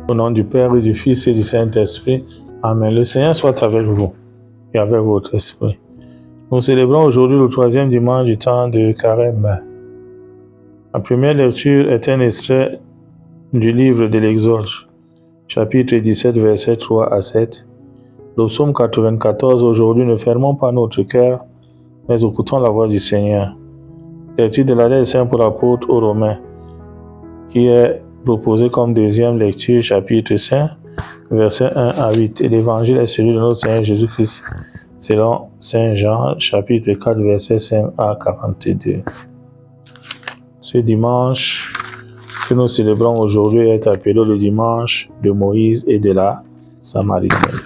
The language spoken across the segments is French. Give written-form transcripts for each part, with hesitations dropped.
Au nom du Père et du Fils et du Saint-Esprit. Amen. Le Seigneur soit avec vous et avec votre esprit. Nous célébrons aujourd'hui le 3e dimanche du temps de Carême. La première lecture est un extrait du livre de l'Exode, chapitre 17, versets 3 à 7. Le psaume 94, aujourd'hui, ne fermons pas notre cœur, mais écoutons la voix du Seigneur. Lecture de la lettre de Saint Paul apôtre aux Romains, qui est proposée comme deuxième lecture, chapitre 5, versets 1 à 8. Et l'évangile est celui de notre Seigneur Jésus-Christ, selon Saint Jean, chapitre 4, versets 5 à 42. Ce dimanche que nous célébrons aujourd'hui est appelé le dimanche de Moïse et de la Samaritaine.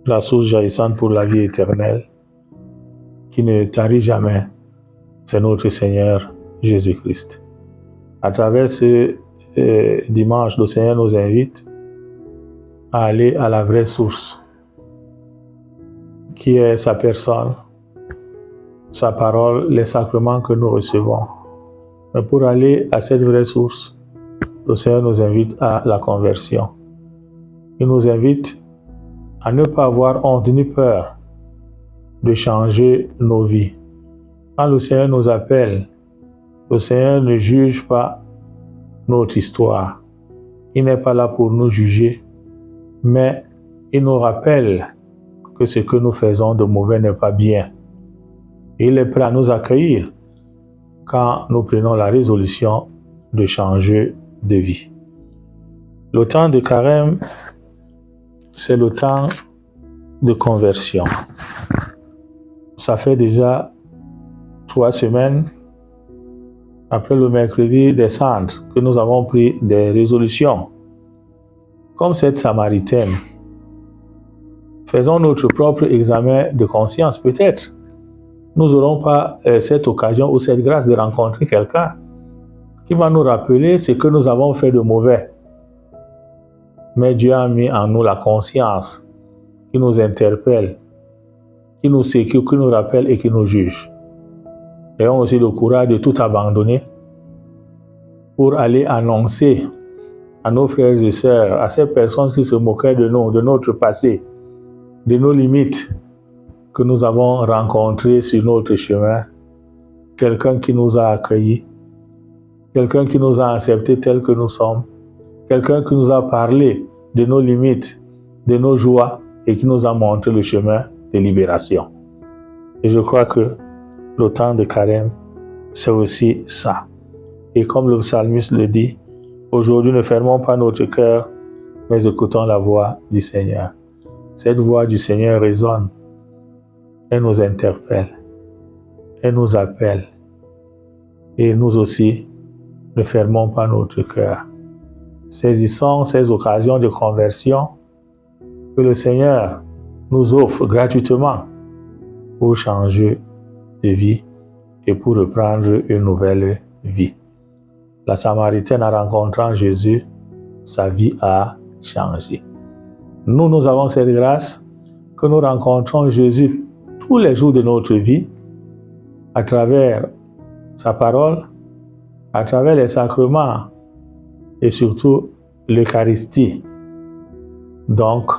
La source jaillissante pour la vie éternelle, qui ne tarit jamais, c'est notre Seigneur Jésus-Christ. À travers ce dimanche, le Seigneur nous invite à aller à la vraie source, qui est sa personne, sa parole, les sacrements que nous recevons. Mais pour aller à cette vraie source, le Seigneur nous invite à la conversion. Il nous invite à ne pas avoir honte ni peur de changer nos vies. Quand le Seigneur nous appelle, le Seigneur ne juge pas notre histoire. Il n'est pas là pour nous juger, mais il nous rappelle que ce que nous faisons de mauvais n'est pas bien. Et il est prêt à nous accueillir quand nous prenons la résolution de changer de vie. Le temps de Carême, c'est le temps de conversion. Ça fait déjà 3 semaines, après le mercredi des cendres, que nous avons pris des résolutions. Comme cette Samaritaine, faisons notre propre examen de conscience. Peut-être nous n'aurons pas cette occasion ou cette grâce de rencontrer quelqu'un qui va nous rappeler ce que nous avons fait de mauvais. Mais Dieu a mis en nous la conscience qui nous interpelle, qui nous sécure, qui nous rappelle et qui nous juge. Ayons aussi le courage de tout abandonner pour aller annoncer à nos frères et sœurs, à ces personnes qui se moquaient de nous, de notre passé, de nos limites que nous avons rencontrées sur notre chemin, quelqu'un qui nous a accueillis, quelqu'un qui nous a acceptés tels que nous sommes, quelqu'un qui nous a parlé de nos limites, de nos joies et qui nous a montré le chemin de libération. Et je crois que le temps de Carême, c'est aussi ça. Et comme le psalmiste le dit, aujourd'hui ne fermons pas notre cœur, mais écoutons la voix du Seigneur. Cette voix du Seigneur résonne. Elle nous interpelle. Elle nous appelle. Et nous aussi, ne fermons pas notre cœur. Saisissons ces occasions de conversion que le Seigneur nous offre gratuitement pour changer de vie et pour reprendre une nouvelle vie. La Samaritaine, en rencontrant Jésus, sa vie a changé. Nous avons cette grâce que nous rencontrons Jésus tous les jours de notre vie à travers sa parole, à travers les sacrements et surtout l'Eucharistie. Donc,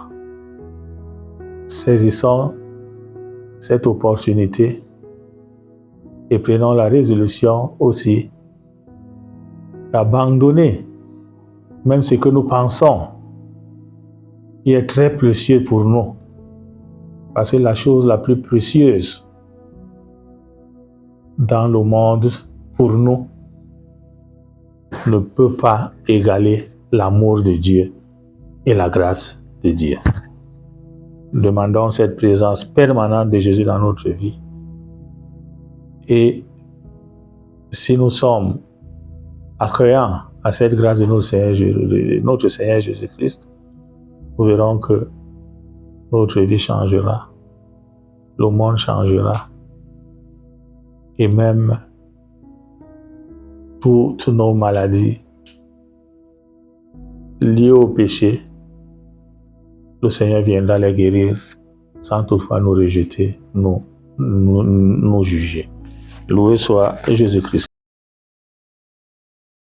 saisissons cette opportunité et prenons la résolution aussi d'abandonner même ce que nous pensons qui est très précieux pour nous. Parce que la chose la plus précieuse dans le monde pour nous ne peut pas égaler l'amour de Dieu et la grâce de Dieu. Demandons cette présence permanente de Jésus dans notre vie. Et si nous sommes accueillants à cette grâce de notre Seigneur Jésus-Christ, nous verrons que notre vie changera, le monde changera, et même toutes nos maladies liées au péché, le Seigneur viendra les guérir sans toutefois nous rejeter, nous juger. Loué soit Jésus-Christ.